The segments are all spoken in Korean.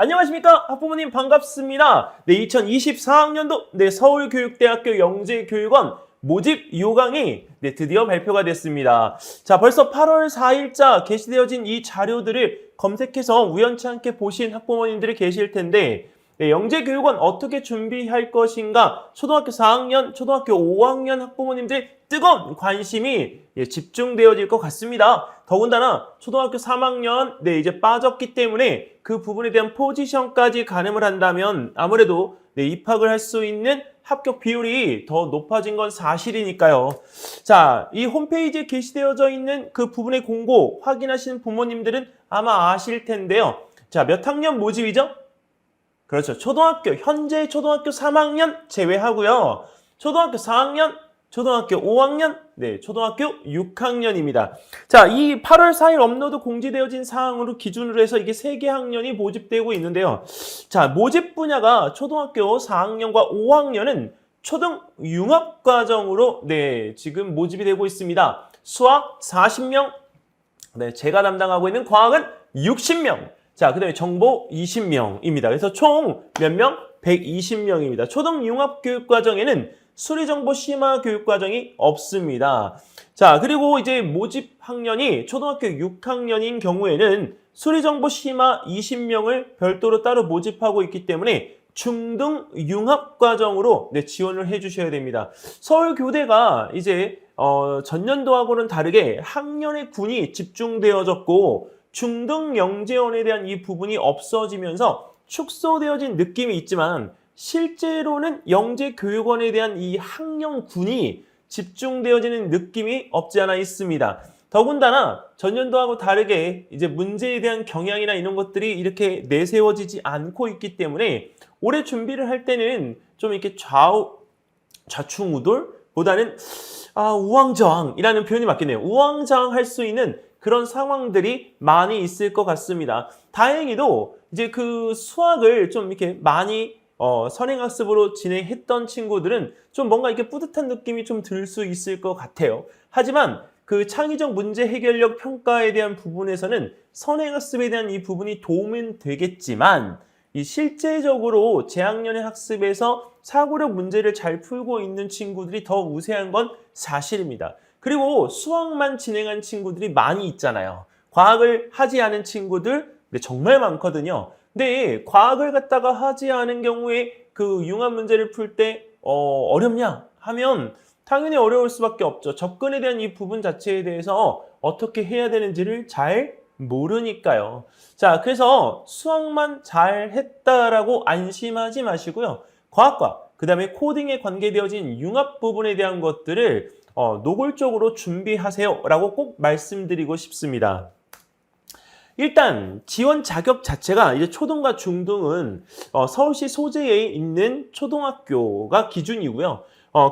안녕하십니까 학부모님 반갑습니다. 네, 2024학년도 서울교육대학교 영재교육원 모집 요강이 드디어 발표가 됐습니다. 자, 벌써 8월 4일자 게시되어진 이 자료들을 검색해서 우연치 않게 보신 학부모님들이 계실 텐데 영재교육원 어떻게 준비할 것인가 초등학교 4학년, 초등학교 5학년 학부모님들의 뜨거운 관심이 집중되어질 것 같습니다. 더군다나 초등학교 3학년 이제 빠졌기 때문에 그 부분에 대한 포지션까지 가늠을 한다면 아무래도 입학을 할 수 있는 합격 비율이 더 높아진 건 사실이니까요. 자, 이 홈페이지에 게시되어져 있는 그 부분의 공고 확인하시는 부모님들은 아마 아실 텐데요. 자, 몇 학년 모집이죠? 그렇죠. 현재 초등학교 3학년 제외하고요. 초등학교 4학년, 초등학교 5학년, 초등학교 6학년입니다. 자, 이 8월 4일 업로드 공지되어진 사항으로 기준으로 해서 이게 3개 학년이 모집되고 있는데요. 자, 모집 분야가 초등학교 4학년과 5학년은 초등 융합과정으로 지금 모집이 되고 있습니다. 수학 40명, 제가 담당하고 있는 과학은 60명. 자, 그 다음에 정보 20명입니다. 그래서 총 몇 명? 120명입니다. 초등 융합교육과정에는 수리정보 심화교육과정이 없습니다. 자, 그리고 이제 모집 학년이 초등학교 6학년인 경우에는 수리정보 심화 20명을 별도로 따로 모집하고 있기 때문에 중등 융합과정으로 지원을 해주셔야 됩니다. 서울교대가 이제 전년도하고는 다르게 학년의 군이 집중되어졌고 중등 영재원에 대한 이 부분이 없어지면서 축소되어진 느낌이 있지만 실제로는 영재교육원에 대한 이 학년군이 집중되어지는 느낌이 없지 않아 있습니다. 더군다나 전년도하고 다르게 이제 문제에 대한 경향이나 이런 것들이 이렇게 내세워지지 않고 있기 때문에 올해 준비를 할 때는 좀 이렇게 좌충우돌보다는 우왕좌왕이라는 표현이 맞겠네요. 우왕좌왕할 수 있는 그런 상황들이 많이 있을 것 같습니다. 다행히도 이제 그 수학을 좀 이렇게 많이 선행학습으로 진행했던 친구들은 좀 뭔가 이렇게 뿌듯한 느낌이 좀 들 수 있을 것 같아요. 하지만 그 창의적 문제 해결력 평가에 대한 부분에서는 선행학습에 대한 이 부분이 도움은 되겠지만 이 실제적으로 재학년의 학습에서 사고력 문제를 잘 풀고 있는 친구들이 더 우세한 건 사실입니다. 그리고 수학만 진행한 친구들이 많이 있잖아요. 과학을 하지 않은 친구들 정말 많거든요. 근데 과학을 갖다가 하지 않은 경우에 그 융합 문제를 풀 때 어렵냐 하면 당연히 어려울 수밖에 없죠. 접근에 대한 이 부분 자체에 대해서 어떻게 해야 되는지를 잘 모르니까요. 자, 그래서 수학만 잘 했다라고 안심하지 마시고요. 과학과 그 다음에 코딩에 관계되어진 융합 부분에 대한 것들을 노골적으로 준비하세요 라고 꼭 말씀드리고 싶습니다. 일단 지원 자격 자체가 이제 초등과 중등은 서울시 소재에 있는 초등학교가 기준이고요.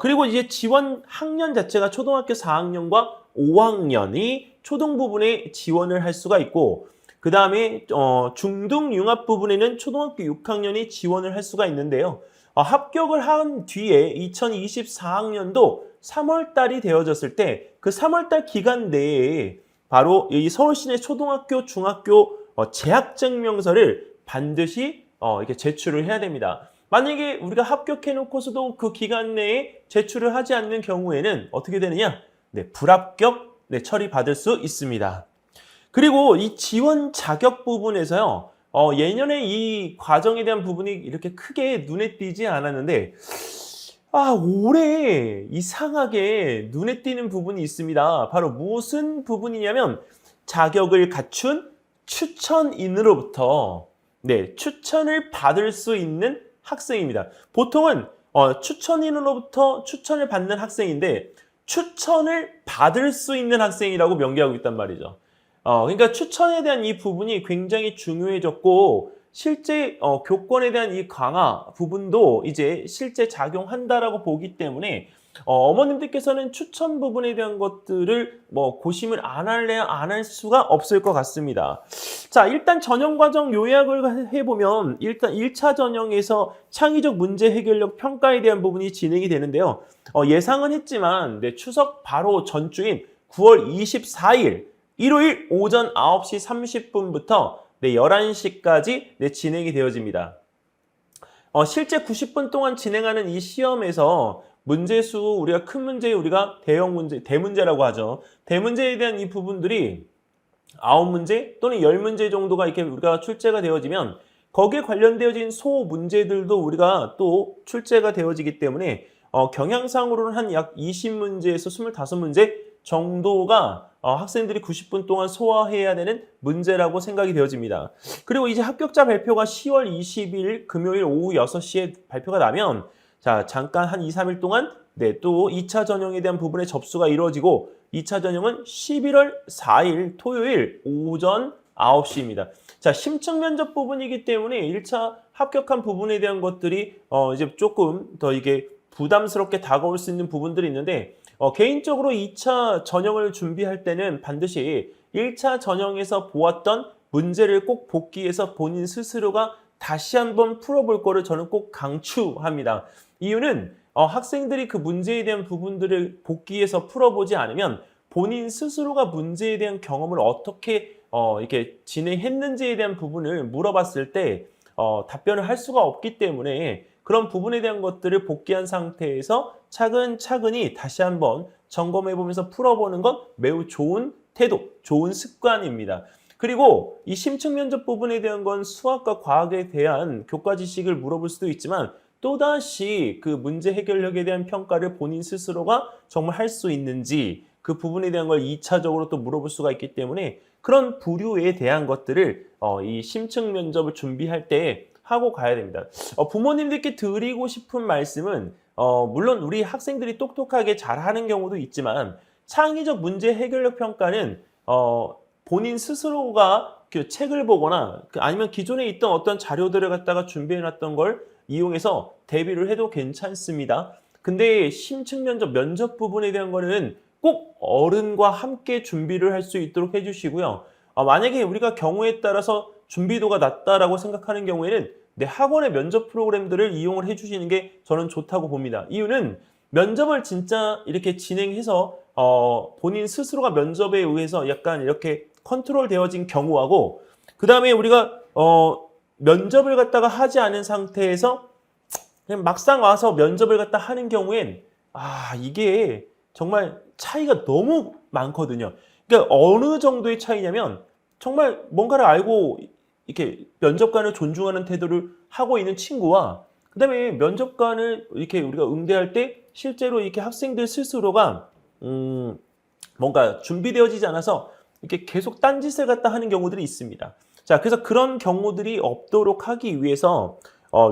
그리고 이제 지원 학년 자체가 초등학교 4학년과 5학년이 초등 부분에 지원을 할 수가 있고 그 다음에 중등 융합 부분에는 초등학교 6학년이 지원을 할 수가 있는데요. 합격을 한 뒤에 2024학년도 3월 달이 되어졌을 때 그 3월 달 기간 내에 바로 이 서울시내 초등학교, 중학교 재학증명서를 반드시 이렇게 제출을 해야 됩니다. 만약에 우리가 합격해 놓고서도 그 기간 내에 제출을 하지 않는 경우에는 어떻게 되느냐? 불합격 처리받을 수 있습니다. 그리고 이 지원 자격 부분에서요. 예년에 이 과정에 대한 부분이 이렇게 크게 눈에 띄지 않았는데 올해 이상하게 눈에 띄는 부분이 있습니다. 바로 무슨 부분이냐면 자격을 갖춘 추천인으로부터 추천을 받을 수 있는 학생입니다. 보통은 추천인으로부터 추천을 받는 학생인데 추천을 받을 수 있는 학생이라고 명기하고 있단 말이죠. 그러니까 추천에 대한 이 부분이 굉장히 중요해졌고 실제 교권에 대한 이 강화 부분도 이제 실제 작용한다라고 보기 때문에 어머님들께서는 추천 부분에 대한 것들을 고심을 안 할래야 안 할 수가 없을 것 같습니다. 자, 일단 전형과정 요약을 해보면 일단 1차 전형에서 창의적 문제 해결력 평가에 대한 부분이 진행이 되는데요. 예상은 했지만 추석 바로 전주인 9월 24일 일요일 오전 9시 30분부터 네, 11시까지 네, 진행이 되어집니다. 실제 90분 동안 진행하는 이 시험에서 문제수 우리가 큰 문제 우리가 대형 문제, 대문제라고 하죠. 대문제에 대한 이 부분들이 9문제 또는 10문제 정도가 이렇게 우리가 출제가 되어지면 거기에 관련되어진 소 문제들도 우리가 또 출제가 되어지기 때문에 경향상으로는 한 약 20문제에서 25문제 정도가 학생들이 90분 동안 소화해야 되는 문제라고 생각이 되어집니다. 그리고 이제 합격자 발표가 10월 20일 금요일 오후 6시에 발표가 나면 자, 잠깐 한 2, 3일 동안 네, 또 2차 전형에 대한 부분의 접수가 이루어지고 2차 전형은 11월 4일 토요일 오전 9시입니다. 자, 심층 면접 부분이기 때문에 1차 합격한 부분에 대한 것들이 이제 조금 더 이게 부담스럽게 다가올 수 있는 부분들이 있는데 개인적으로 2차 전형을 준비할 때는 반드시 1차 전형에서 보았던 문제를 꼭 복기해서 본인 스스로가 다시 한번 풀어볼 거를 저는 꼭 강추합니다. 이유는 학생들이 그 문제에 대한 부분들을 복기해서 풀어보지 않으면 본인 스스로가 문제에 대한 경험을 어떻게 이렇게 진행했는지에 대한 부분을 물어봤을 때 답변을 할 수가 없기 때문에 그런 부분에 대한 것들을 복귀한 상태에서 차근차근히 다시 한번 점검해보면서 풀어보는 건 매우 좋은 태도, 좋은 습관입니다. 그리고 이 심층 면접 부분에 대한 건 수학과 과학에 대한 교과 지식을 물어볼 수도 있지만 또다시 그 문제 해결력에 대한 평가를 본인 스스로가 정말 할 수 있는지 그 부분에 대한 걸 2차적으로 또 물어볼 수가 있기 때문에 그런 부류에 대한 것들을 이 심층 면접을 준비할 때 하고 가야 됩니다. 부모님들께 드리고 싶은 말씀은 물론 우리 학생들이 똑똑하게 잘하는 경우도 있지만 창의적 문제 해결력 평가는 본인 스스로가 그 책을 보거나 아니면 기존에 있던 어떤 자료들을 갖다가 준비해놨던 걸 이용해서 대비를 해도 괜찮습니다. 근데 심층 면접 부분에 대한 거는 꼭 어른과 함께 준비를 할 수 있도록 해주시고요. 만약에 우리가 경우에 따라서 준비도가 낮다라고 생각하는 경우에는 내 학원의 면접 프로그램들을 이용을 해주시는 게 저는 좋다고 봅니다. 이유는 면접을 진짜 이렇게 진행해서 본인 스스로가 면접에 의해서 약간 이렇게 컨트롤 되어진 경우하고 그 다음에 우리가 면접을 갖다가 하지 않은 상태에서 그냥 막상 와서 면접을 갖다 하는 경우엔 이게 정말 차이가 너무 많거든요. 그러니까 어느 정도의 차이냐면 정말 뭔가를 알고 이렇게 면접관을 존중하는 태도를 하고 있는 친구와 그 다음에 면접관을 이렇게 우리가 응대할 때 실제로 이렇게 학생들 스스로가 뭔가 준비되어지지 않아서 이렇게 계속 딴짓을 갖다 하는 경우들이 있습니다. 자, 그래서 그런 경우들이 없도록 하기 위해서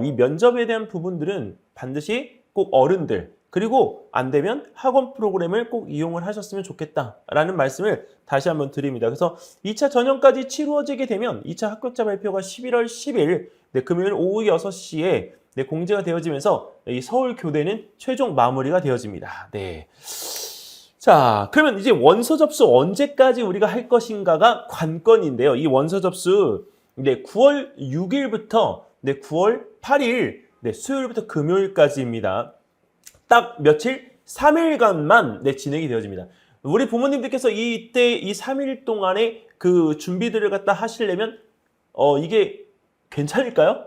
이 면접에 대한 부분들은 반드시 꼭 어른들 그리고 안 되면 학원 프로그램을 꼭 이용을 하셨으면 좋겠다라는 말씀을 다시 한번 드립니다. 그래서 2차 전형까지 치루어지게 되면 2차 합격자 발표가 11월 10일 금요일 오후 6시에 공지가 되어지면서 이 서울교대는 최종 마무리가 되어집니다. 네. 자, 그러면 이제 원서 접수 언제까지 우리가 할 것인가가 관건인데요. 이 원서 접수 9월 6일부터 9월 8일 수요일부터 금요일까지입니다. 딱 며칠? 3일간만 진행이 되어집니다. 우리 부모님들께서 이때 이 3일 동안에 그 준비들을 갖다 하시려면 이게 괜찮을까요?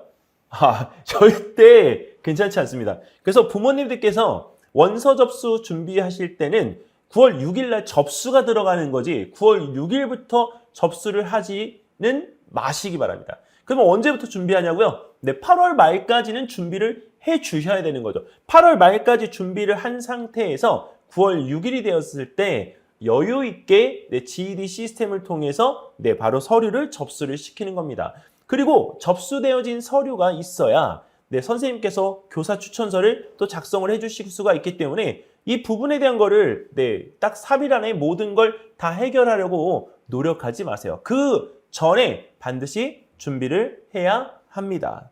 절대 괜찮지 않습니다. 그래서 부모님들께서 원서 접수 준비하실 때는 9월 6일 날 접수가 들어가는 거지 9월 6일부터 접수를 하지는 마시기 바랍니다. 그러면 언제부터 준비하냐고요? 8월 말까지는 준비를 해 주셔야 되는 거죠. 8월 말까지 준비를 한 상태에서 9월 6일이 되었을 때 여유 있게 GED 시스템을 통해서 바로 서류를 접수를 시키는 겁니다. 그리고 접수되어진 서류가 있어야 선생님께서 교사 추천서를 또 작성을 해 주실 수가 있기 때문에 이 부분에 대한 거를 딱 3일 안에 모든 걸 다 해결하려고 노력하지 마세요. 그 전에 반드시 준비를 해야 합니다.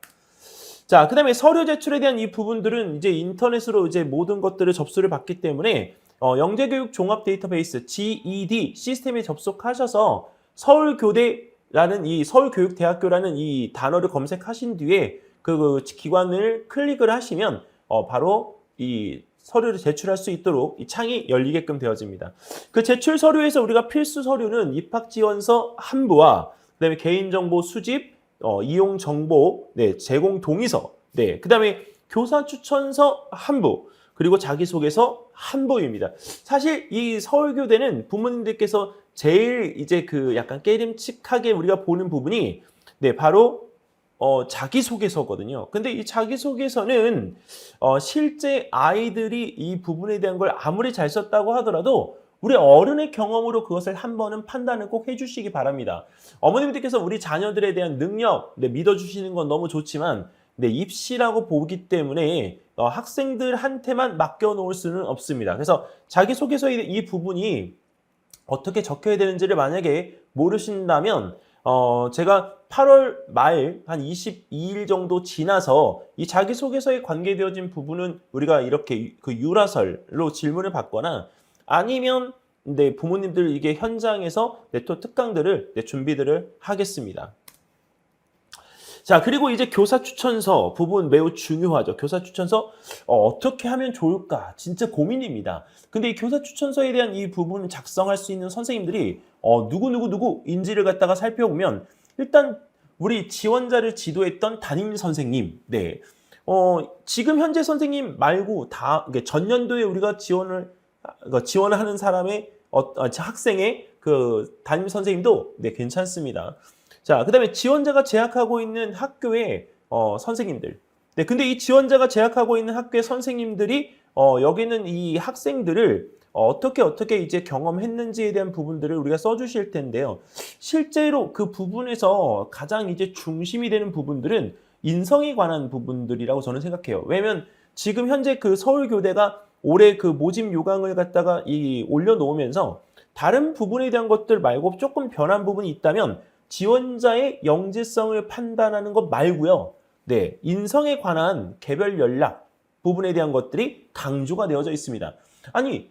자, 그 다음에 서류 제출에 대한 이 부분들은 이제 인터넷으로 이제 모든 것들을 접수를 받기 때문에 영재교육 종합 데이터베이스 GED 시스템에 접속하셔서 서울교대라는 이 서울교육대학교라는 이 단어를 검색하신 뒤에 그 기관을 클릭을 하시면 바로 이 서류를 제출할 수 있도록 이 창이 열리게끔 되어집니다. 그 제출 서류에서 우리가 필수 서류는 입학지원서 한 부와 그다음에 개인정보 수집, 이용 정보, 네, 제공 동의서, 네, 그다음에 교사 추천서 한 부, 그리고 자기소개서 한 부입니다. 사실 이 서울교대는 부모님들께서 제일 이제 그 약간 깨림칙하게 우리가 보는 부분이 네, 바로 자기소개서거든요. 근데 이 자기소개서는 실제 아이들이 이 부분에 대한 걸 아무리 잘 썼다고 하더라도 우리 어른의 경험으로 그것을 한 번은 판단을 꼭 해주시기 바랍니다. 어머님들께서 우리 자녀들에 대한 능력 네, 믿어주시는 건 너무 좋지만 네, 입시라고 보기 때문에 학생들한테만 맡겨놓을 수는 없습니다. 그래서 자기소개서의 이 부분이 어떻게 적혀야 되는지를 만약에 모르신다면 제가 8월 말 한 22일 정도 지나서 이 자기소개서에 관계되어진 부분은 우리가 이렇게 그 유라설로 질문을 받거나 아니면 네, 부모님들 이게 현장에서 네, 또 특강들을 네, 준비들을 하겠습니다. 자, 그리고 이제 교사 추천서 부분 매우 중요하죠. 교사 추천서 어떻게 하면 좋을까? 진짜 고민입니다. 근데 이 교사 추천서에 대한 이 부분을 작성할 수 있는 선생님들이 누구인지를 갖다가 살펴보면 일단 우리 지원자를 지도했던 담임 선생님, 네. 지금 현재 선생님 말고 다 전년도에 우리가 지원을 하는 사람의 학생의 그 담임 선생님도 네, 괜찮습니다. 자, 그다음에 지원자가 재학하고 있는 학교의 선생님들. 네, 근데 이 지원자가 재학하고 있는 학교의 선생님들이 여기는 이 학생들을 어떻게 이제 경험했는지에 대한 부분들을 우리가 써주실 텐데요. 실제로 그 부분에서 가장 이제 중심이 되는 부분들은 인성에 관한 부분들이라고 저는 생각해요. 왜냐면 지금 현재 그 서울교대가 올해 그 모집 요강을 갖다가 올려놓으면서 다른 부분에 대한 것들 말고 조금 변한 부분이 있다면 지원자의 영재성을 판단하는 것 말고요. 네, 인성에 관한 개별 연락 부분에 대한 것들이 강조가 되어져 있습니다. 아니,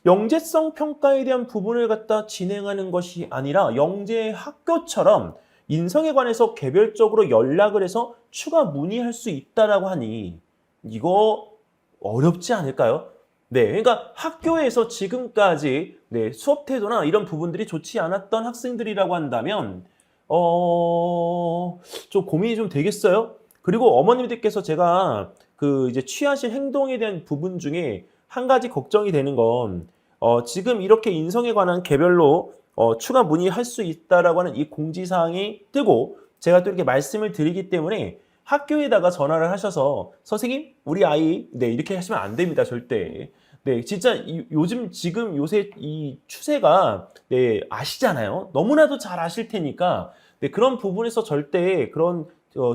영재성 평가에 대한 부분을 갖다 진행하는 것이 아니라 영재 학교처럼 인성에 관해서 개별적으로 연락을 해서 추가 문의할 수 있다라고 하니 이거 어렵지 않을까요? 네, 그러니까 학교에서 지금까지 네, 수업 태도나 이런 부분들이 좋지 않았던 학생들이라고 한다면 좀 고민이 좀 되겠어요? 그리고 어머님들께서 제가 그 이제 취하실 행동에 대한 부분 중에 한 가지 걱정이 되는 건 지금 이렇게 인성에 관한 개별로 추가 문의할 수 있다라고 하는 이 공지사항이 뜨고 제가 또 이렇게 말씀을 드리기 때문에 학교에다가 전화를 하셔서 선생님 우리 아이 네 이렇게 하시면 안 됩니다 절대. 네 진짜 요즘 지금 요새 이 추세가 네 아시잖아요. 너무나도 잘 아실 테니까 네 그런 부분에서 절대 그런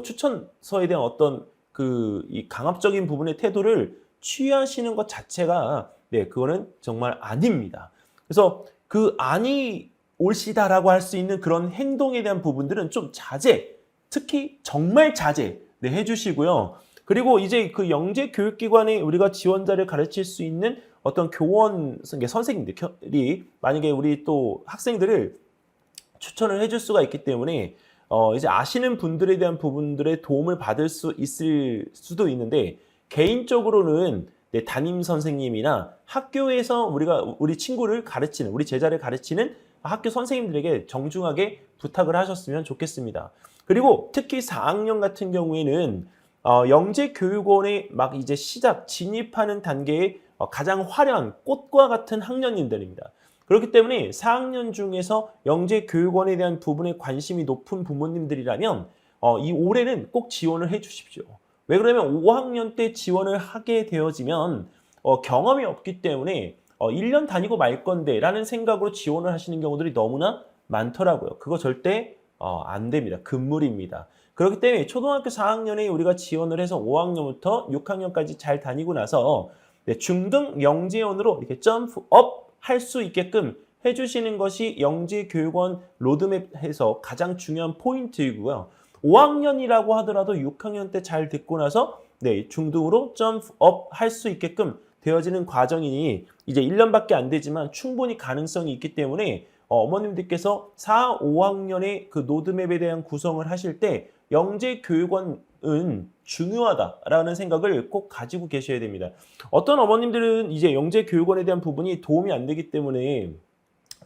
추천서에 대한 어떤 그 이 강압적인 부분의 태도를 취하시는 것 자체가 네 그거는 정말 아닙니다. 그래서 그 아니 옳시다라고 할 수 있는 그런 행동에 대한 부분들은 좀 자제, 특히 정말 자제 네, 해주시고요. 그리고 이제 그 영재 교육기관에 우리가 지원자를 가르칠 수 있는 어떤 교원 선생님들이 만약에 우리 또 학생들을 추천을 해줄 수가 있기 때문에 이제 아시는 분들에 대한 부분들의 도움을 받을 수 있을 수도 있는데 개인적으로는 네, 담임 선생님이나 학교에서 우리 친구를 가르치는 우리 제자를 가르치는 학교 선생님들에게 정중하게 부탁을 하셨으면 좋겠습니다. 그리고 특히 4학년 같은 경우에는 영재교육원에 막 이제 진입하는 단계에 가장 화려한 꽃과 같은 학년님들입니다. 그렇기 때문에 4학년 중에서 영재교육원에 대한 부분에 관심이 높은 부모님들이라면 이 올해는 꼭 지원을 해 주십시오. 왜 그러냐면 5학년 때 지원을 하게 되어지면 경험이 없기 때문에 1년 다니고 말 건데 라는 생각으로 지원을 하시는 경우들이 너무나 많더라고요. 그거 절대 안 됩니다. 금물입니다. 그렇기 때문에 초등학교 4학년에 우리가 지원을 해서 5학년부터 6학년까지 잘 다니고 나서 중등 영재원으로 이렇게 점프업 할 수 있게끔 해주시는 것이 영재교육원 로드맵에서 가장 중요한 포인트이고요. 5학년이라고 하더라도 6학년 때 잘 듣고 나서 중등으로 점프업 할 수 있게끔 되어지는 과정이니 이제 1년밖에 안 되지만 충분히 가능성이 있기 때문에 어머님들께서 4, 5학년의 그 로드맵에 대한 구성을 하실 때 영재교육원은 중요하다라는 생각을 꼭 가지고 계셔야 됩니다. 어떤 어머님들은 이제 영재교육원에 대한 부분이 도움이 안 되기 때문에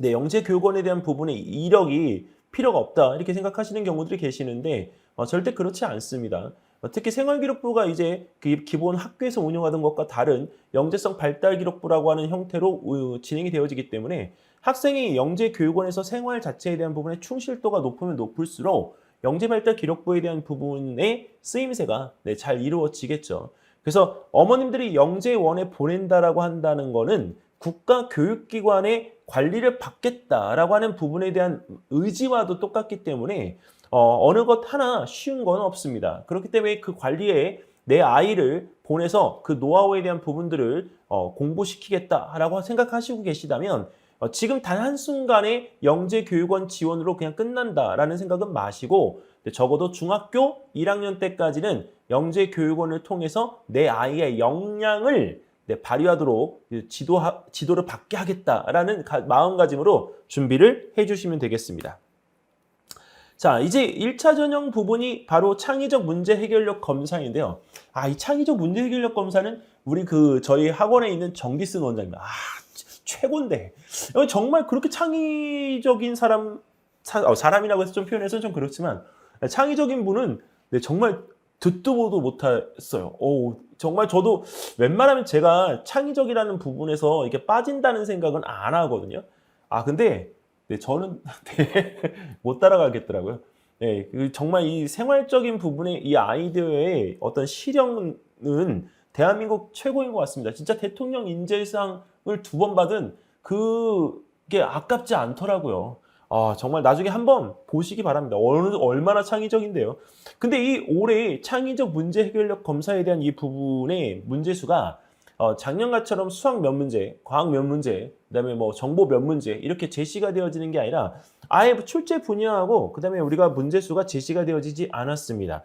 영재교육원에 대한 부분에 이력이 필요가 없다 이렇게 생각하시는 경우들이 계시는데 절대 그렇지 않습니다. 특히 생활기록부가 이제 그 기본 학교에서 운영하던 것과 다른 영재성 발달기록부라고 하는 형태로 진행이 되어지기 때문에 학생이 영재교육원에서 생활 자체에 대한 부분에 충실도가 높으면 높을수록 영재발달기록부에 대한 부분의 쓰임새가 잘 이루어지겠죠. 그래서 어머님들이 영재원에 보낸다라고 한다는 거는 국가교육기관의 관리를 받겠다라고 하는 부분에 대한 의지와도 똑같기 때문에 어느 것 하나 쉬운 건 없습니다. 그렇기 때문에 그 관리에 내 아이를 보내서 그 노하우에 대한 부분들을 공부시키겠다라고 생각하시고 계시다면 지금 단 한순간에 영재교육원 지원으로 그냥 끝난다라는 생각은 마시고 적어도 중학교 1학년 때까지는 영재교육원을 통해서 내 아이의 역량을 발휘하도록 지도를 받게 하겠다라는 마음가짐으로 준비를 해주시면 되겠습니다. 자, 이제 1차 전형 부분이 바로 창의적 문제 해결력 검사인데요. 이 창의적 문제 해결력 검사는 우리 저희 학원에 있는 정기순 원장님, 최고인데. 정말 그렇게 창의적인 사람이라고 해서 좀 표현해서 좀 그렇지만, 창의적인 분은 정말 듣도 보도 못했어요. 정말 저도 웬만하면 제가 창의적이라는 부분에서 이렇게 빠진다는 생각은 안 하거든요. 근데 저는 못 따라가겠더라고요. 정말 이 생활적인 부분의 이 아이디어의 어떤 실력은 대한민국 최고인 것 같습니다. 진짜 대통령 인재상을 2번 받은 그게 아깝지 않더라고요. 정말 나중에 한번 보시기 바랍니다. 얼마나 창의적인데요. 근데 이 올해 창의적 문제 해결력 검사에 대한 이 부분의 문제수가 작년같이처럼 수학 몇 문제, 과학 몇 문제, 그다음에 정보 몇 문제 이렇게 제시가 되어지는 게 아니라 아예 출제 분야하고 그다음에 우리가 문제수가 제시가 되어지지 않았습니다.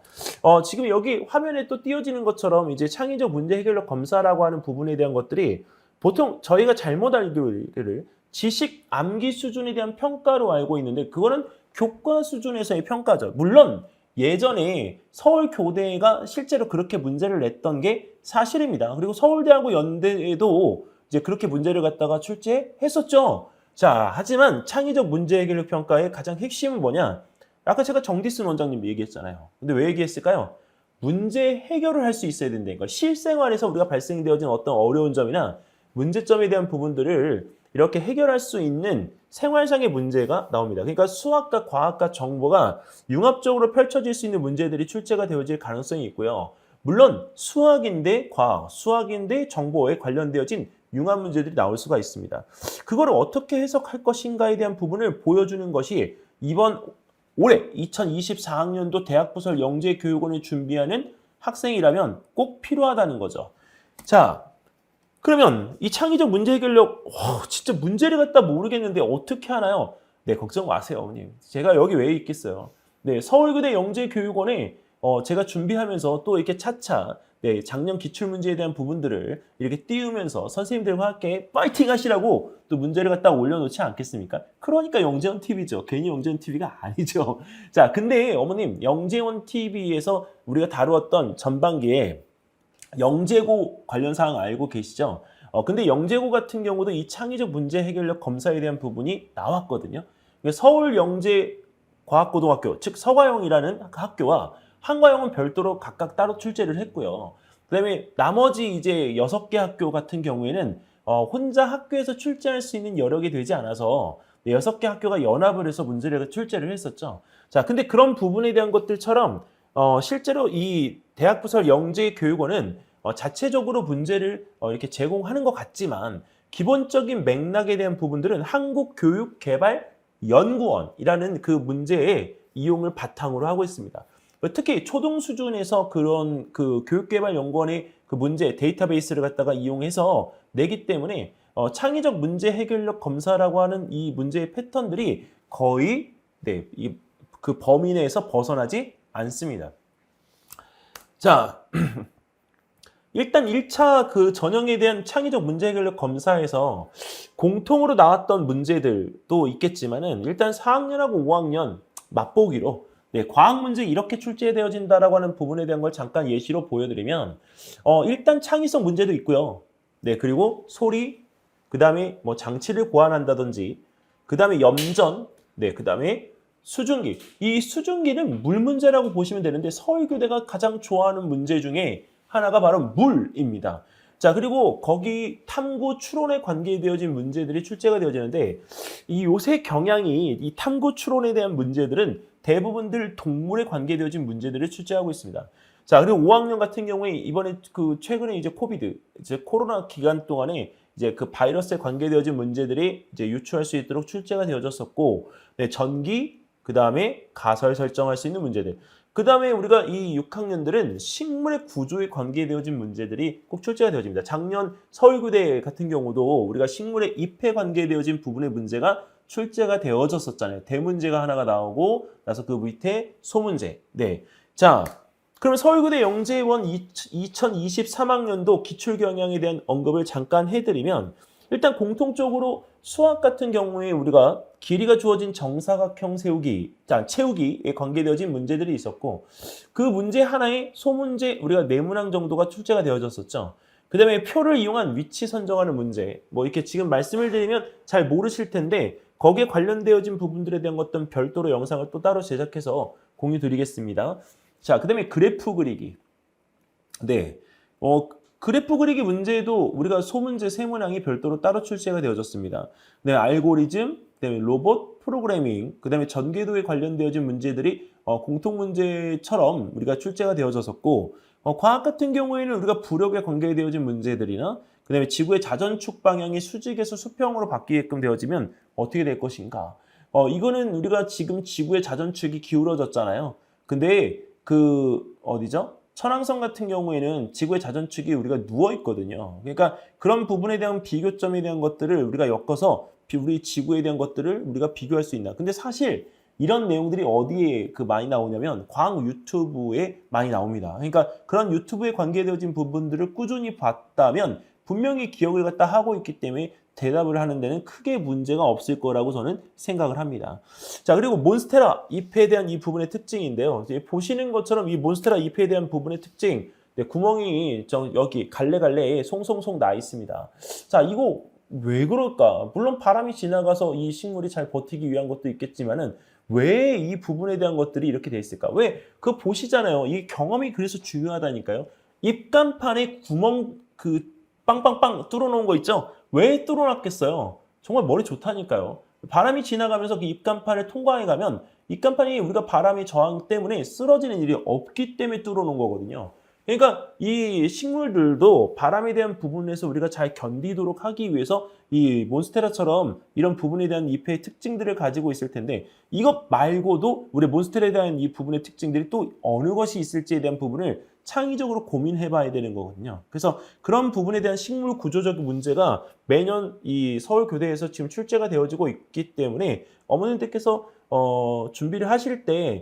지금 여기 화면에 또 띄어지는 것처럼 이제 창의적 문제 해결력 검사라고 하는 부분에 대한 것들이 보통 저희가 잘못 알기를 지식 암기 수준에 대한 평가로 알고 있는데 그거는 교과 수준에서의 평가죠. 물론 예전에 서울교대가 실제로 그렇게 문제를 냈던 게 사실입니다. 그리고 서울대하고 연대에도 이제 그렇게 문제를 갖다가 출제했었죠. 자, 하지만 창의적 문제 해결력 평가의 가장 핵심은 뭐냐? 아까 제가 정디슨 원장님 얘기했잖아요. 근데 왜 얘기했을까요? 문제 해결을 할 수 있어야 된다니까. 실생활에서 우리가 발생되어진 어떤 어려운 점이나 문제점에 대한 부분들을 이렇게 해결할 수 있는 생활상의 문제가 나옵니다. 그러니까 수학과 과학과 정보가 융합적으로 펼쳐질 수 있는 문제들이 출제가 되어질 가능성이 있고요. 물론 수학인데 과학, 수학인데 정보에 관련되어진 융합 문제들이 나올 수가 있습니다. 그거를 어떻게 해석할 것인가에 대한 부분을 보여주는 것이 올해 2024학년도 대학부설 영재교육원을 준비하는 학생이라면 꼭 필요하다는 거죠. 자, 그러면 이 창의적 문제 해결력 진짜 문제를 갖다 모르겠는데 어떻게 하나요? 걱정 마세요, 어머님. 제가 여기 왜 있겠어요? 서울교대 영재교육원에 제가 준비하면서 또 이렇게 차차 작년 기출문제에 대한 부분들을 이렇게 띄우면서 선생님들과 함께 파이팅 하시라고 또 문제를 갖다 올려놓지 않겠습니까? 그러니까 영재원 TV죠. 괜히 영재원 TV가 아니죠. 자, 근데 어머님, 영재원 TV에서 우리가 다루었던 전반기에 영재고 관련 사항 알고 계시죠? 근데 영재고 같은 경우도 이 창의적 문제 해결력 검사에 대한 부분이 나왔거든요. 서울영재과학고등학교, 즉 서과영이라는 학교와 한과영은 별도로 각각 따로 출제를 했고요. 그다음에 나머지 이제 6개 학교 같은 경우에는 혼자 학교에서 출제할 수 있는 여력이 되지 않아서 6개 학교가 연합을 해서 문제를 출제를 했었죠. 자, 근데 그런 부분에 대한 것들처럼 실제로 이 대학부설 영재교육원은 자체적으로 문제를 이렇게 제공하는 것 같지만 기본적인 맥락에 대한 부분들은 한국교육개발연구원이라는 그 문제의 이용을 바탕으로 하고 있습니다. 특히 초등 수준에서 그런 그 교육개발연구원의 그 문제 데이터베이스를 갖다가 이용해서 내기 때문에 창의적 문제 해결력 검사라고 하는 이 문제의 패턴들이 거의 그 범위 내에서 벗어나지 않습니다. 자, 일단 1차 그 전형에 대한 창의적 문제 해결력 검사에서 공통으로 나왔던 문제들도 있겠지만은 일단 4학년하고 5학년 맛보기로 과학 문제 이렇게 출제되어진다라고 하는 부분에 대한 걸 잠깐 예시로 보여드리면 일단 창의성 문제도 있고요. 그리고 소리, 그 다음에 장치를 고안한다든지, 그 다음에 염전, 그 다음에 수증기. 이 수증기는 물 문제라고 보시면 되는데 서울교대가 가장 좋아하는 문제 중에 하나가 바로 물입니다. 자, 그리고 거기 탐구 추론에 관계되어진 문제들이 출제가 되어지는데 이 요새 경향이 이 탐구 추론에 대한 문제들은 대부분들 동물에 관계되어진 문제들을 출제하고 있습니다. 자, 그리고 5학년 같은 경우에 이번에 그 최근에 이제 코비드, 이제 코로나 기간 동안에 이제 그 바이러스에 관계되어진 문제들이 이제 유추할 수 있도록 출제가 되어졌었고, 네, 전기, 그 다음에 가설 설정할 수 있는 문제들. 그 다음에 우리가 이 6학년들은 식물의 구조에 관계되어진 문제들이 꼭 출제가 되어집니다. 작년 서울교대 같은 경우도 우리가 식물의 잎에 관계되어진 부분의 문제가 출제가 되어졌었잖아요. 대문제가 하나가 나오고 나서 그 밑에 소문제. 네. 자, 그럼 서울교대 영재원 2023학년도 기출경향에 대한 언급을 잠깐 해드리면 일단 공통적으로 수학 같은 경우에 우리가 길이가 주어진 정사각형 채우기에 관계되어진 문제들이 있었고 그 문제 하나에 소문제 우리가 4문항 정도가 출제가 되어졌었죠. 그 다음에 표를 이용한 위치 선정하는 문제 뭐 이렇게 지금 말씀을 드리면 잘 모르실 텐데 거기에 관련되어진 부분들에 대한 어떤 별도로 영상을 또 따로 제작해서 공유 드리겠습니다. 자, 그 다음에 그래프 그리기. 네. 그래프 그리기 문제도 우리가 소문제 3문항이 별도로 따로 출제가 되어졌습니다. 네, 알고리즘, 그다음에 로봇, 프로그래밍, 그다음에 전개도에 관련되어진 문제들이 공통 문제처럼 우리가 출제가 되어졌었고, 과학 같은 경우에는 우리가 부력에 관계되어진 문제들이나, 그다음에 지구의 자전축 방향이 수직에서 수평으로 바뀌게끔 되어지면 어떻게 될 것인가? 이거는 우리가 지금 지구의 자전축이 기울어졌잖아요. 근데 어디죠? 천왕성 같은 경우에는 지구의 자전축이 우리가 누워 있거든요. 그러니까 그런 부분에 대한 비교점에 대한 것들을 우리가 엮어서 우리 지구에 대한 것들을 우리가 비교할 수 있나. 근데 사실 이런 내용들이 어디에 많이 나오냐면 과학 유튜브에 많이 나옵니다. 그러니까 그런 유튜브에 관계되어진 부분들을 꾸준히 봤다면 분명히 기억을 갖다 하고 있기 때문에 대답을 하는 데는 크게 문제가 없을 거라고 저는 생각을 합니다. 자, 그리고 몬스테라 잎에 대한 이 부분의 특징인데요. 보시는 것처럼 이 몬스테라 잎에 대한 부분의 특징, 네, 구멍이 여기 갈래갈래에 송송송 나 있습니다. 자, 이거 왜 그럴까? 물론 바람이 지나가서 이 식물이 잘 버티기 위한 것도 있겠지만은 왜 이 부분에 대한 것들이 이렇게 돼 있을까? 왜? 그거 보시잖아요. 이 경험이 그래서 중요하다니까요. 잎간판에 구멍 빵빵빵 뚫어놓은 거 있죠? 왜 뚫어놨겠어요? 정말 머리 좋다니까요. 바람이 지나가면서 그 입간판을 통과해 가면 입간판이 우리가 바람의 저항 때문에 쓰러지는 일이 없기 때문에 뚫어놓은 거거든요. 그러니까 이 식물들도 바람에 대한 부분에서 우리가 잘 견디도록 하기 위해서 이 몬스테라처럼 이런 부분에 대한 잎의 특징들을 가지고 있을 텐데 이것 말고도 우리 몬스테라에 대한 이 부분의 특징들이 또 어느 것이 있을지에 대한 부분을 창의적으로 고민해 봐야 되는 거거든요. 그래서 그런 부분에 대한 식물 구조적인 문제가 매년 이 서울교대에서 지금 출제가 되어지고 있기 때문에 어머님들께서 준비를 하실 때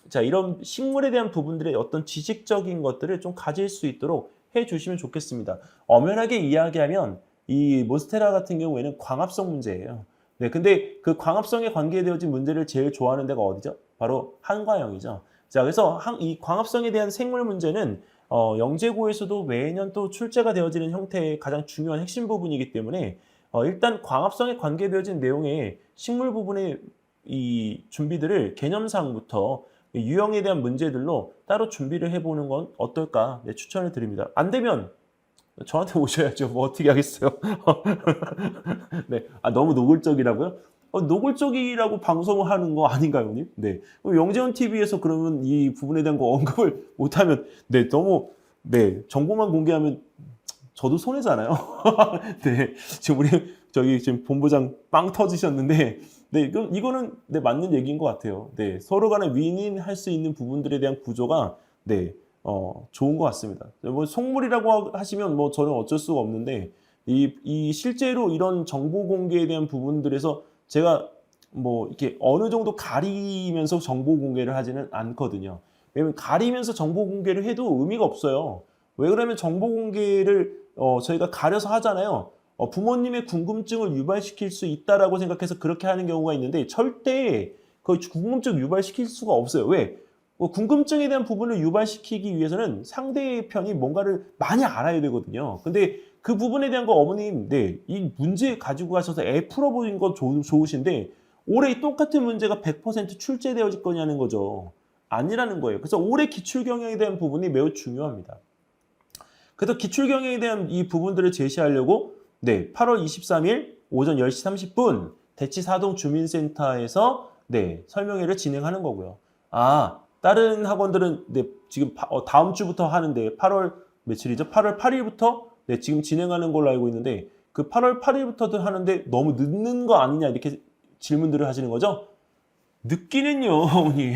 자, 이런 식물에 대한 부분들의 어떤 지식적인 것들을 좀 가질 수 있도록 해 주시면 좋겠습니다. 엄연하게 이야기하면 이 몬스테라 같은 경우에는 광합성 문제예요. 네, 근데 그 광합성에 관계되어진 문제를 제일 좋아하는 데가 어디죠? 바로 한과형이죠. 자, 그래서 이 광합성에 대한 생물 문제는 영재고에서도 매년 또 출제가 되어지는 형태의 가장 중요한 핵심 부분이기 때문에 일단 광합성에 관계되어진 내용의 식물 부분의 이 준비들을 개념상부터 유형에 대한 문제들로 따로 준비를 해보는 건 어떨까 추천을 드립니다. 안 되면 저한테 오셔야죠. 뭐 어떻게 하겠어요. 네, 너무 노골적이라고요? 노골적이라고 방송을 하는 거 아닌가요, 형님? 네. 영재원 TV에서 그러면 이 부분에 대한 거 언급을 못하면, 네, 너무, 네, 정보만 공개하면 저도 손해잖아요. 네, 지금 지금 본부장 빵 터지셨는데, 네, 이거는 네, 맞는 얘기인 것 같아요. 네, 서로 간에 윈윈할 수 있는 부분들에 대한 구조가, 네, 좋은 것 같습니다. 뭐 속물이라고 하시면 뭐 저는 어쩔 수가 없는데, 이 실제로 이런 정보 공개에 대한 부분들에서 제가 뭐 이렇게 어느 정도 가리면서 정보 공개를 하지는 않거든요. 왜냐면 가리면서 정보 공개를 해도 의미가 없어요. 왜 그러면 정보 공개를 저희가 가려서 하잖아요. 부모님의 궁금증을 유발시킬 수 있다라고 생각해서 그렇게 하는 경우가 있는데 절대 그 궁금증 유발시킬 수가 없어요. 왜? 궁금증에 대한 부분을 유발시키기 위해서는 상대편이 뭔가를 많이 알아야 되거든요. 근데 그 부분에 대한 거 어머님, 네, 이 문제 가지고 가셔서 애 풀어보는 건 좋으신데 올해 이 똑같은 문제가 100% 출제되어질 거냐는 거죠. 아니라는 거예요. 그래서 올해 기출 경영에 대한 부분이 매우 중요합니다. 그래서 기출 경영에 대한 이 부분들을 제시하려고 8월 23일 오전 10시 30분 대치 사동 주민센터에서 설명회를 진행하는 거고요. 다른 학원들은 지금 다음 주부터 하는데 8월 며칠이죠? 8월 8일부터 지금 진행하는 걸로 알고 있는데 그 8월 8일부터도 하는데 너무 늦는 거 아니냐 이렇게 질문들을 하시는 거죠? 늦기는요, 어머니.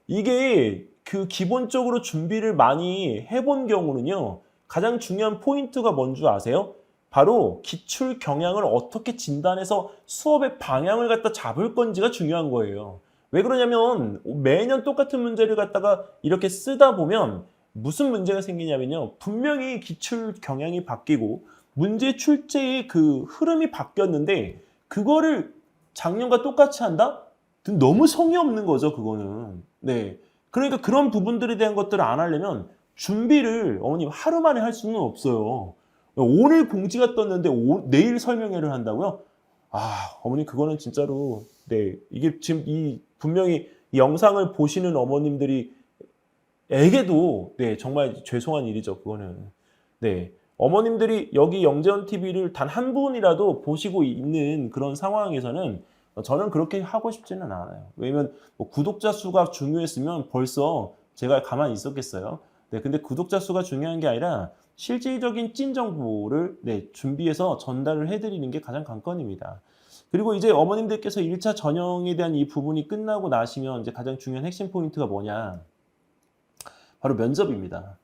이게 그 기본적으로 준비를 많이 해본 경우는요, 가장 중요한 포인트가 뭔 줄 아세요? 바로 기출 경향을 어떻게 진단해서 수업의 방향을 갖다 잡을 건지가 중요한 거예요. 왜 그러냐면 매년 똑같은 문제를 갖다가 이렇게 쓰다 보면 무슨 문제가 생기냐면요. 분명히 기출 경향이 바뀌고 문제 출제의 그 흐름이 바뀌었는데 그거를 작년과 똑같이 한다? 너무 성의 없는 거죠, 그거는. 그러니까 그런 부분들에 대한 것들을 안 하려면 준비를 어머님 하루 만에 할 수는 없어요. 오늘 공지가 떴는데 내일 설명회를 한다고요? 어머니 그거는 진짜로 이게 지금 분명히 이 영상을 보시는 어머님들이 에게도 정말 죄송한 일이죠, 그거는. 어머님들이 여기 영재원 TV를 단 한 분이라도 보시고 있는 그런 상황에서는 저는 그렇게 하고 싶지는 않아요. 왜냐면 구독자 수가 중요했으면 벌써 제가 가만히 있었겠어요. 근데 구독자 수가 중요한 게 아니라 실질적인 찐 정보를 준비해서 전달을 해드리는 게 가장 관건입니다. 그리고 이제 어머님들께서 1차 전형에 대한 이 부분이 끝나고 나시면 이제 가장 중요한 핵심 포인트가 뭐냐? 바로 면접입니다.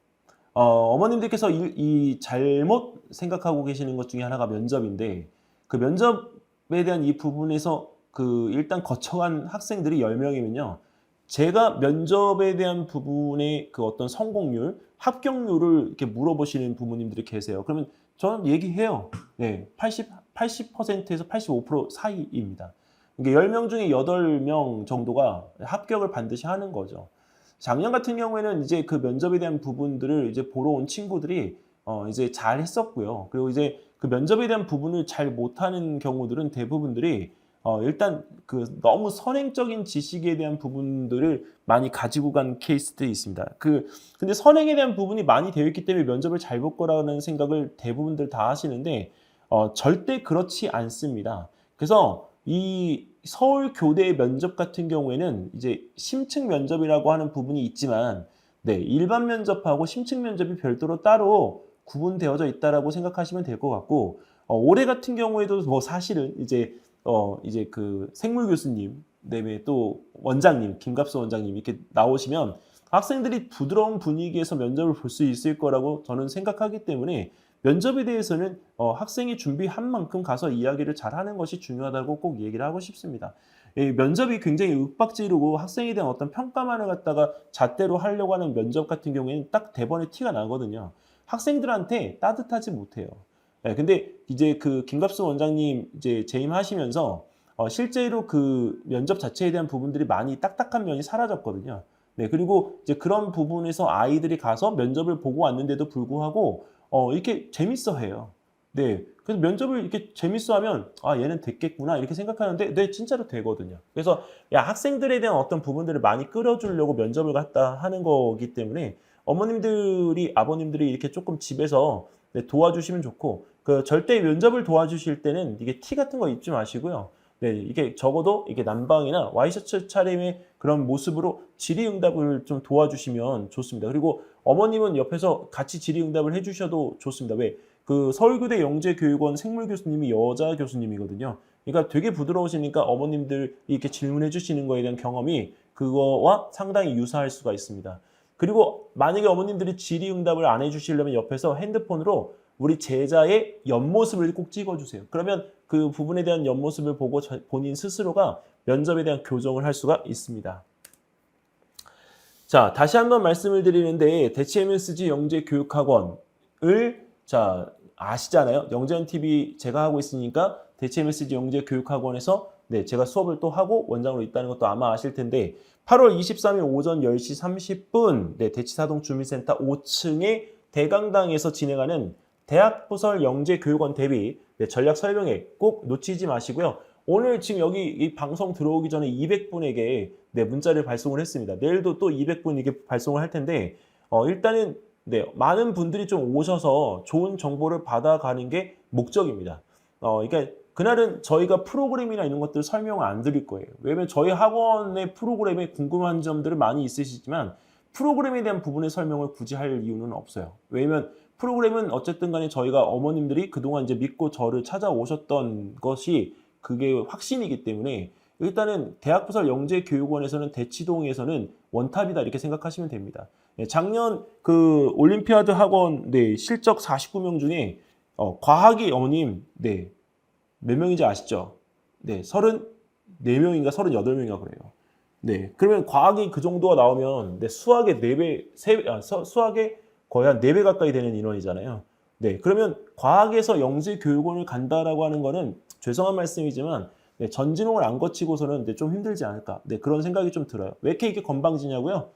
어머님들께서 이 잘못 생각하고 계시는 것 중에 하나가 면접인데 그 면접에 대한 이 부분에서 일단 거쳐간 학생들이 10명이면요. 제가 면접에 대한 부분의 그 어떤 성공률, 합격률을 이렇게 물어보시는 부모님들이 계세요. 그러면 저는 얘기해요. 80%에서 85% 사이입니다. 그러니까 10명 중에 8명 정도가 합격을 반드시 하는 거죠. 작년 같은 경우에는 이제 그 면접에 대한 부분들을 이제 보러 온 친구들이 이제 잘 했었고요. 그리고 이제 그 면접에 대한 부분을 잘 못하는 경우들은 대부분들이 일단 너무 선행적인 지식에 대한 부분들을 많이 가지고 간 케이스들이 있습니다. 근데 선행에 대한 부분이 많이 되어 있기 때문에 면접을 잘 볼 거라는 생각을 대부분들 다 하시는데 절대 그렇지 않습니다. 그래서 이 서울교대 면접 같은 경우에는 이제 심층 면접이라고 하는 부분이 있지만 일반 면접하고 심층 면접이 별도로 따로 구분되어져 있다라고 생각하시면 될 것 같고 올해 같은 경우에도 사실은 이제 그 생물 교수님, 또 원장님, 김갑수 원장님 이렇게 나오시면 학생들이 부드러운 분위기에서 면접을 볼 수 있을 거라고 저는 생각하기 때문에 면접에 대해서는 학생이 준비한 만큼 가서 이야기를 잘하는 것이 중요하다고 꼭 얘기를 하고 싶습니다. 면접이 굉장히 윽박지르고 학생에 대한 어떤 평가만을 갖다가 잣대로 하려고 하는 면접 같은 경우에는 딱 대번에 티가 나거든요. 학생들한테 따뜻하지 못해요. 근데 이제 그 김갑수 원장님 이제 재임하시면서 실제로 그 면접 자체에 대한 부분들이 많이 딱딱한 면이 사라졌거든요. 그리고 이제 그런 부분에서 아이들이 가서 면접을 보고 왔는데도 불구하고 이렇게 재밌어 해요. 그래서 면접을 이렇게 재밌어 하면 얘는 됐겠구나 이렇게 생각하는데 진짜로 되거든요. 그래서 학생들에 대한 어떤 부분들을 많이 끌어주려고 면접을 갖다 하는 거기 때문에 어머님들이 아버님들이 이렇게 조금 집에서 도와주시면 좋고 절대 면접을 도와주실 때는 이게 티 같은 거 입지 마시고요. 이게 적어도 이게 난방이나 와이셔츠 차림의 그런 모습으로 질의응답을 좀 도와주시면 좋습니다. 그리고 어머님은 옆에서 같이 질의응답을 해주셔도 좋습니다. 왜? 그 서울교대 영재교육원 생물 교수님이 여자 교수님이거든요. 그러니까 되게 부드러우시니까 어머님들이 이렇게 질문해 주시는 거에 대한 경험이 그거와 상당히 유사할 수가 있습니다. 그리고 만약에 어머님들이 질의응답을 안 해주시려면 옆에서 핸드폰으로 우리 제자의 옆모습을 꼭 찍어주세요. 그러면 그 부분에 대한 옆모습을 보고 본인 스스로가 면접에 대한 교정을 할 수가 있습니다. 자, 다시 한번 말씀을 드리는데 대치 MSG 영재교육학원을 아시잖아요. 영재원 TV 제가 하고 있으니까 대치 MSG 영재교육학원에서 제가 수업을 또 하고 원장으로 있다는 것도 아마 아실 텐데 8월 23일 오전 10시 30분 대치사동 주민센터 5층의 대강당에서 진행하는 대학부설 영재교육원 대비 전략 설명회 꼭 놓치지 마시고요. 오늘 지금 여기 이 방송 들어오기 전에 200분에게 네, 문자를 발송을 했습니다. 내일도 또 200분에게 발송을 할 텐데 일단은 네, 많은 분들이 좀 오셔서 좋은 정보를 받아가는 게 목적입니다. 그러니까 그날은 저희가 프로그램이나 이런 것들을 설명을 안 드릴 거예요. 왜냐면 저희 학원의 프로그램에 궁금한 점들은 많이 있으시지만 프로그램에 대한 부분의 설명을 굳이 할 이유는 없어요. 왜냐면 프로그램은 어쨌든 간에 저희가 어머님들이 그동안 이제 믿고 저를 찾아오셨던 것이 그게 확신이기 때문에 일단은 대학부설 영재교육원에서는 대치동에서는 원탑이다 이렇게 생각하시면 됩니다. 작년 그 올림피아드 학원 네, 실적 49명 중에 과학이 어머님 네, 몇 명인지 아시죠? 네, 34명인가 38명인가 그래요. 네, 그러면 과학이 그 정도가 나오면 네, 수학의 4배, 수학의 거의 한 4배 가까이 되는 인원이잖아요. 네, 그러면 과학에서 영재교육원을 간다라고 하는 거는 죄송한 말씀이지만 네, 전진홍을 안 거치고서는 네, 좀 힘들지 않을까. 네, 그런 생각이 좀 들어요. 왜 이렇게 이게 건방지냐고요?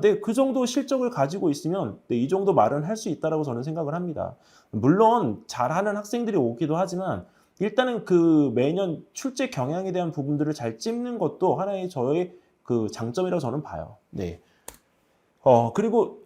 네, 그 정도 실적을 가지고 있으면 네, 이 정도 말은 할 수 있다라고 저는 생각을 합니다. 물론 잘하는 학생들이 오기도 하지만 일단은 그 매년 출제 경향에 대한 부분들을 잘 찝는 것도 하나의 저의 그 장점이라고 저는 봐요. 네. 그리고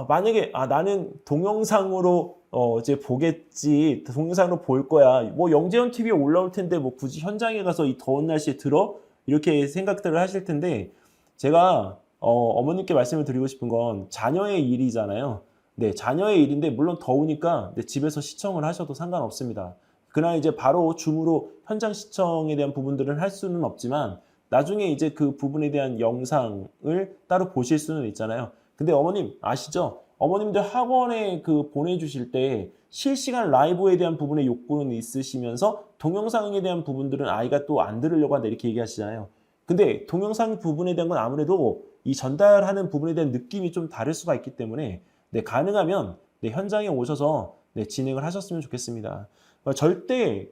만약에 나는 동영상으로 이제 보겠지. 동영상으로 볼 거야. 뭐 영재현 TV에 올라올 텐데 뭐 굳이 현장에 가서 이 더운 날씨에 들어? 이렇게 생각들을 하실 텐데 제가 어머님께 말씀을 드리고 싶은 건 자녀의 일이잖아요. 네, 자녀의 일인데 물론 더우니까 네, 집에서 시청을 하셔도 상관없습니다. 그날 이제 바로 줌으로 현장 시청에 대한 부분들은 할 수는 없지만 나중에 이제 그 부분에 대한 영상을 따로 보실 수는 있잖아요. 근데 어머님 아시죠? 어머님들 학원에 그 보내주실 때 실시간 라이브에 대한 부분의 욕구는 있으시면서 동영상에 대한 부분들은 아이가 또 안 들으려고 한다 이렇게 얘기하시잖아요. 근데 동영상 부분에 대한 건 아무래도 이 전달하는 부분에 대한 느낌이 좀 다를 수가 있기 때문에 네, 가능하면 네, 현장에 오셔서 네, 진행을 하셨으면 좋겠습니다. 절대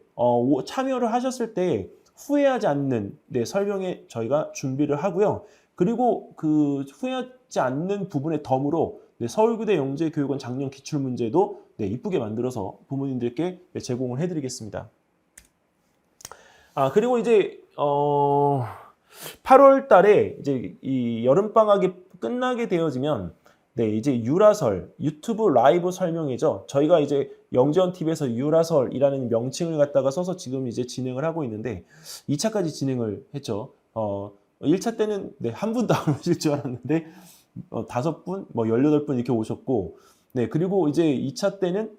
참여를 하셨을 때 후회하지 않는 네, 설명에 저희가 준비를 하고요. 그리고 그 후회하지 않는 부분의 덤으로 네, 서울교대 영재교육원 작년 기출문제도 네, 이쁘게 만들어서 부모님들께 네, 제공을 해드리겠습니다. 그리고 이제 8월 달에 이제 이 여름방학이 끝나게 되어지면 네, 이제 유라설, 유튜브 라이브 설명회죠. 저희가 이제 영재원 TV에서 유라설이라는 명칭을 갖다가 써서 지금 이제 진행을 하고 있는데 2차까지 진행을 했죠. 1차 때는 네, 한 분도 안 오실 줄 알았는데 5분, 뭐 18분 이렇게 오셨고 네, 그리고 이제 2차 때는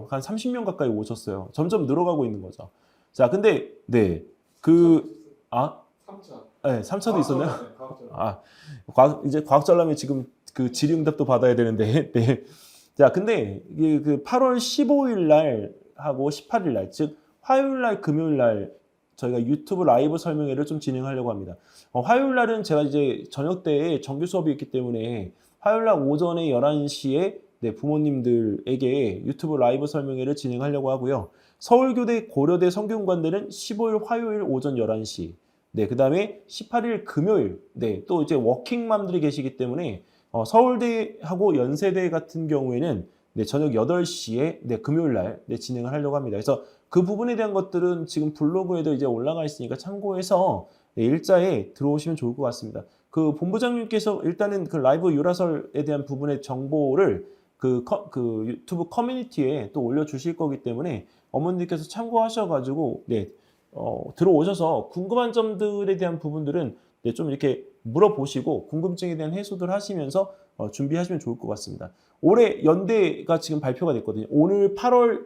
한 30명 가까이 오셨어요. 점점 늘어가고 있는 거죠. 자, 근데 네, 3차. 네, 3차도 있었나요? 과학전람. 이제 과학전람회 지금 그 질의응답도 받아야 되는데 네. 자, 근데 이게 그 8월 15일 날 하고 18일 날, 즉 화요일 날, 금요일 날 저희가 유튜브 라이브 설명회를 좀 진행하려고 합니다. 화요일 날은 제가 이제 저녁 때에 정규 수업이 있기 때문에 화요일 날 오전에 11시에 네, 부모님들에게 유튜브 라이브 설명회를 진행하려고 하고요. 서울교대, 고려대 성균관대는 15일 화요일 오전 11시. 네, 그다음에 18일 금요일. 네, 또 이제 워킹맘들이 계시기 때문에 서울대하고 연세대 같은 경우에는 네, 저녁 8시에 네, 금요일 날 네, 진행을 하려고 합니다. 그래서 그 부분에 대한 것들은 지금 블로그에도 이제 올라가 있으니까 참고해서 네, 일자에 들어오시면 좋을 것 같습니다. 그 본부장님께서 일단은 그 라이브 유라설에 대한 부분의 정보를 그 유튜브 커뮤니티에 또 올려주실 거기 때문에 어머님께서 참고하셔가지고 네, 들어오셔서 궁금한 점들에 대한 부분들은 네, 좀 이렇게 물어보시고 궁금증에 대한 해소들 하시면서 준비하시면 좋을 것 같습니다. 올해 연대가 지금 발표가 됐거든요. 오늘 8월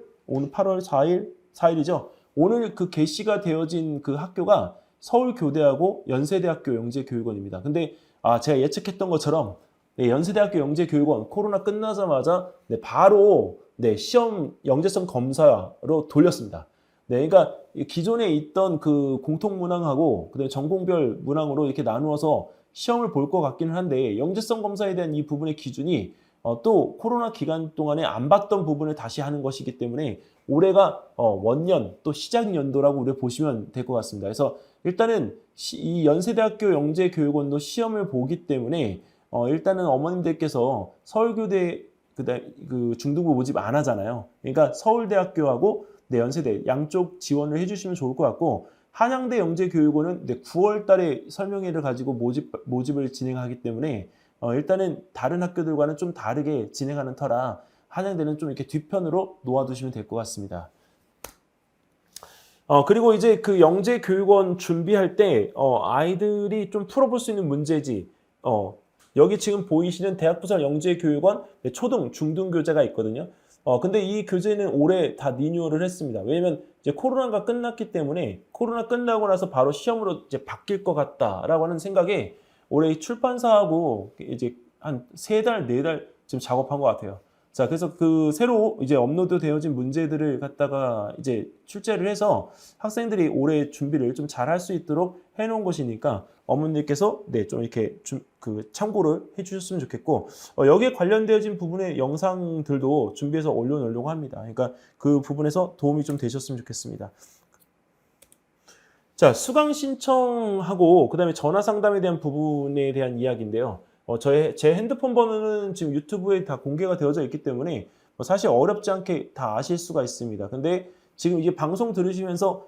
4일이죠. 오늘 그 개시가 되어진 그 학교가 서울교대하고 연세대학교 영재교육원입니다. 근데 제가 예측했던 것처럼 네, 연세대학교 영재교육원 코로나 끝나자마자 네, 바로 네, 시험 영재성 검사로 돌렸습니다. 네, 그러니까 기존에 있던 그 공통 문항하고 그다음에 전공별 문항으로 이렇게 나누어서 시험을 볼 것 같기는 한데 영재성 검사에 대한 이 부분의 기준이 또 코로나 기간 동안에 안 봤던 부분을 다시 하는 것이기 때문에 올해가 원년 또 시작 연도라고 우리가 보시면 될 것 같습니다. 그래서 일단은 이 연세대학교 영재교육원도 시험을 보기 때문에 일단은 어머님들께서 서울교대 그 중등부 모집 안 하잖아요. 그러니까 서울대학교하고 네, 연세대 양쪽 지원을 해주시면 좋을 것 같고 한양대 영재교육원은 9월 달에 설명회를 가지고 모집을 진행하기 때문에 일단은 다른 학교들과는 좀 다르게 진행하는 터라 한양대는 좀 이렇게 뒤편으로 놓아두시면 될 것 같습니다. 그리고 이제 그 영재교육원 준비할 때 아이들이 좀 풀어볼 수 있는 문제지. 여기 지금 보이시는 대학부설 영재교육원 초등, 중등 교재가 있거든요. 근데 이 교재는 올해 다 리뉴얼을 했습니다. 왜냐면 이제 코로나가 끝났기 때문에 코로나 끝나고 나서 바로 시험으로 이제 바뀔 것 같다라고 하는 생각에 올해 출판사하고 이제 한 3달, 4달 지금 작업한 것 같아요. 자, 그래서 그 새로 이제 업로드 되어진 문제들을 갖다가 이제 출제를 해서 학생들이 올해 준비를 좀 잘 할 수 있도록 해놓은 것이니까 어머니께서 좀 이렇게 참고를 해주셨으면 좋겠고 여기에 관련되어진 부분의 영상들도 준비해서 올려놓으려고 합니다. 그러니까 그 부분에서 도움이 좀 되셨으면 좋겠습니다. 자, 수강 신청하고 그다음에 전화 상담에 대한 부분에 대한 이야기인데요. 제 핸드폰 번호는 지금 유튜브에 다 공개가 되어져 있기 때문에 사실 어렵지 않게 다 아실 수가 있습니다. 근데 지금 이게 방송 들으시면서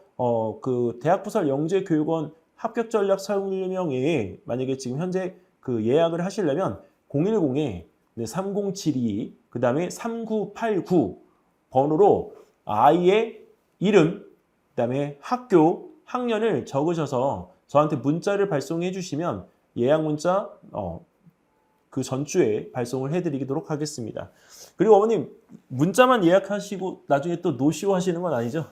그 대학부설 영재교육원 합격 전략 설명회에 만약에 지금 현재 그 예약을 하시려면 010에 3072 그다음에 3989 번호로 아이의 이름 그다음에 학교 학년을 적으셔서 저한테 문자를 발송해 주시면 예약 문자 그 전주에 발송을 해드리도록 하겠습니다. 그리고 어머님 문자만 예약하시고 나중에 또 노쇼 하시는 건 아니죠?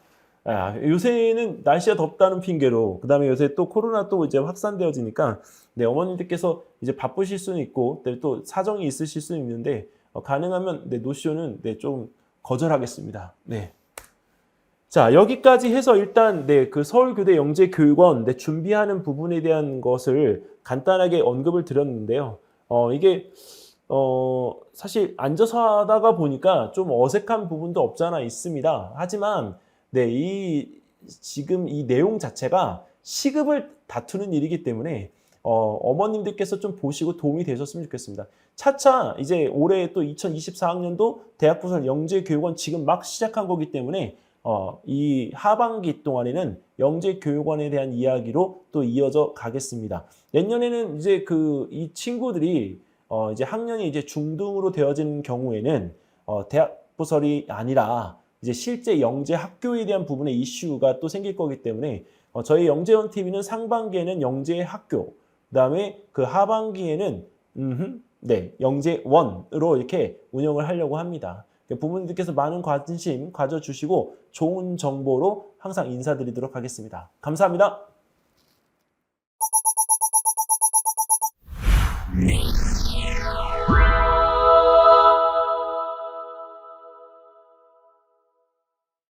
요새는 날씨가 덥다는 핑계로 그다음에 요새 또 코로나 또 이제 확산되어지니까 어머님들께서 이제 바쁘실 수는 있고 또 사정이 있으실 수는 있는데 가능하면 노쇼는 좀 거절하겠습니다. 네. 자, 여기까지 해서 일단 그 서울교대 영재교육원 준비하는 부분에 대한 것을 간단하게 언급을 드렸는데요. 이게 사실 앉아서 하다가 보니까 좀 어색한 부분도 없잖아 있습니다. 하지만 지금 이 내용 자체가 시급을 다투는 일이기 때문에 어머님들께서 좀 보시고 도움이 되셨으면 좋겠습니다. 차차 이제 올해 또 2024학년도 대학부설 영재교육원 지금 막 시작한 거기 때문에 이 하반기 동안에는 영재교육원에 대한 이야기로 또 이어져 가겠습니다. 내년에는 이제 이 친구들이 이제 학년이 이제 중등으로 되어지는 경우에는 대학부설이 아니라 이제 실제 영재 학교에 대한 부분의 이슈가 또 생길 거기 때문에 저희 영재원 TV는 상반기에는 영재 학교, 그다음에 그 하반기에는 영재원으로 이렇게 운영을 하려고 합니다. 부모님들께서 많은 관심 가져주시고 좋은 정보로 항상 인사드리도록 하겠습니다. 감사합니다.